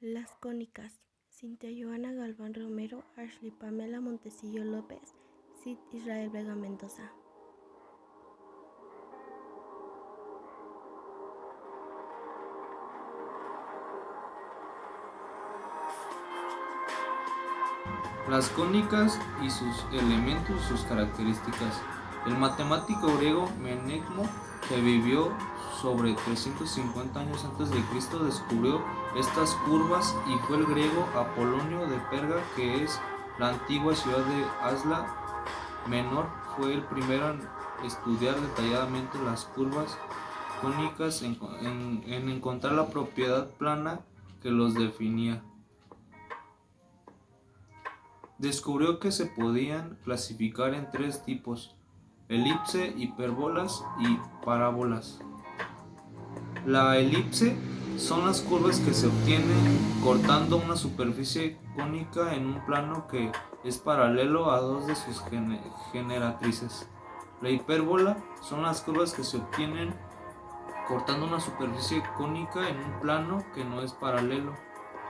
Las cónicas: Cintia Joana Galván Romero, Ashley Pamela Montecillo López, Cid Israel Vega Mendoza. Las cónicas y sus elementos, sus características. El matemático griego Menecmo, que vivió sobre 350 años antes de Cristo, descubrió estas curvas, y fue el griego Apolonio de Perga, que es la antigua ciudad de Asia Menor, fue el primero en estudiar detalladamente las curvas cónicas en encontrar la propiedad plana que los definía. Descubrió que se podían clasificar en tres tipos: elipse, hipérbolas y parábolas. La elipse son las curvas que se obtienen cortando una superficie cónica en un plano que es paralelo a dos de sus generatrices. La hipérbola son las curvas que se obtienen cortando una superficie cónica en un plano que no es paralelo.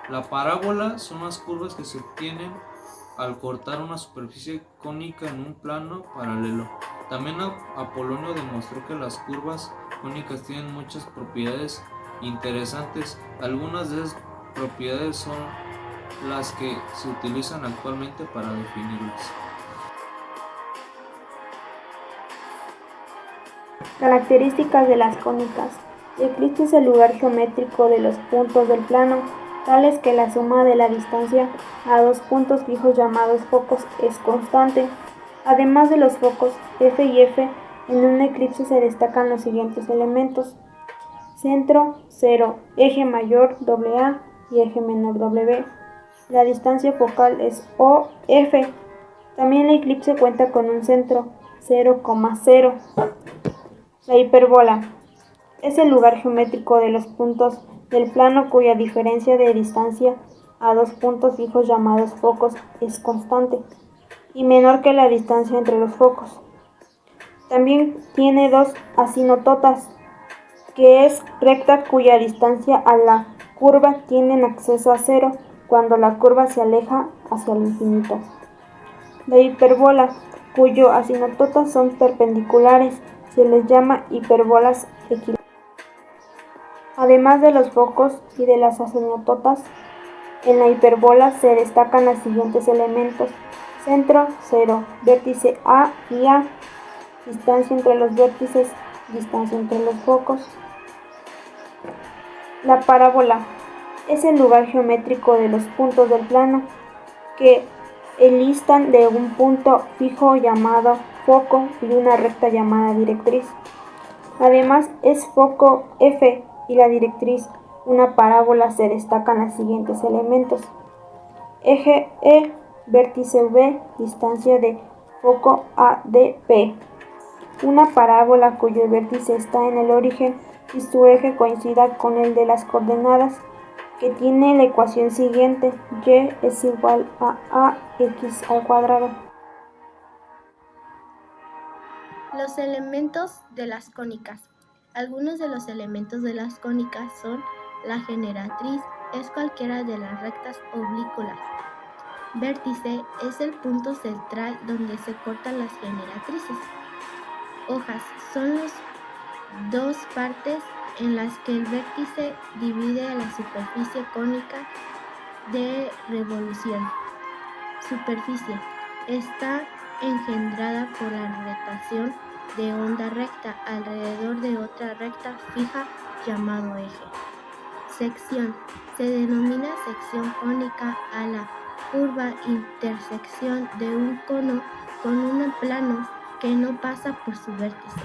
La parábola son las curvas que se obtienen al cortar una superficie cónica en un plano paralelo. También Apolonio demostró que las curvas cónicas tienen muchas propiedades interesantes. Algunas de esas propiedades son las que se utilizan actualmente para definirlas. Características de las cónicas. La elipse es el lugar geométrico de los puntos del plano, tales que la suma de la distancia a dos puntos fijos llamados focos es constante. Además de los focos F y F, en una elipse se destacan los siguientes elementos: centro, 0, eje mayor AA y eje menor W. La distancia focal es OF. También la elipse cuenta con un centro 0,0. La hipérbola es el lugar geométrico de los puntos del plano cuya diferencia de distancia a dos puntos fijos llamados focos es constante y menor que la distancia entre los focos. También tiene dos asinototas, que es recta cuya distancia a la curva tiene acceso a cero cuando la curva se aleja hacia el infinito. La hipérbola, cuyo asinototas son perpendiculares, se les llama hipérbolas equilátero. Además de los focos y de las asinototas, en la hipérbola se destacan los siguientes elementos: centro, 0, vértice A y A, distancia entre los vértices, distancia entre los focos. La parábola es el lugar geométrico de los puntos del plano que enlistan de un punto fijo llamado foco y una recta llamada directriz. Además es foco F y la directriz una parábola se destacan los siguientes elementos: eje E, vértice V, distancia de foco A de P. Una parábola cuyo vértice está en el origen y su eje coincida con el de las coordenadas, que tiene la ecuación siguiente: y es igual a ax al cuadrado. Los elementos de las cónicas. Algunos de los elementos de las cónicas son: la generatriz es cualquiera de las rectas oblículas. Vértice es el punto central donde se cortan las generatrices. Hojas son las dos partes en las que el vértice divide a la superficie cónica de revolución. Superficie está engendrada por la rotación de onda recta alrededor de otra recta fija llamado eje. Sección: se denomina sección cónica a la curva intersección de un cono con un plano que no pasa por su vértice.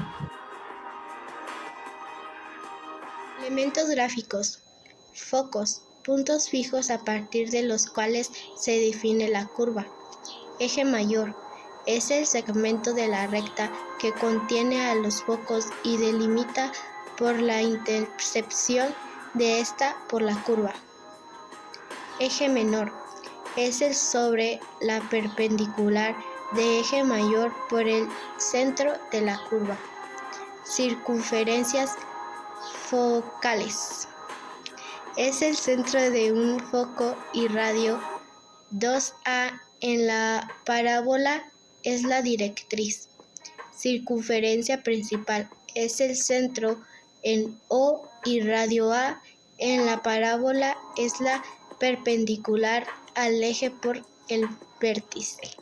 Elementos gráficos. Focos: puntos fijos a partir de los cuales se define la curva. Eje mayor: es el segmento de la recta que contiene a los focos y delimita por la intersección de esta por la curva. Eje menor: es el sobre la perpendicular de eje mayor por el centro de la curva. Circunferencias focales: es el centro de un foco y radio. 2A en la parábola es la directriz. Circunferencia principal es el centro en O y radio A en la parábola es la perpendicular al eje por el vértice.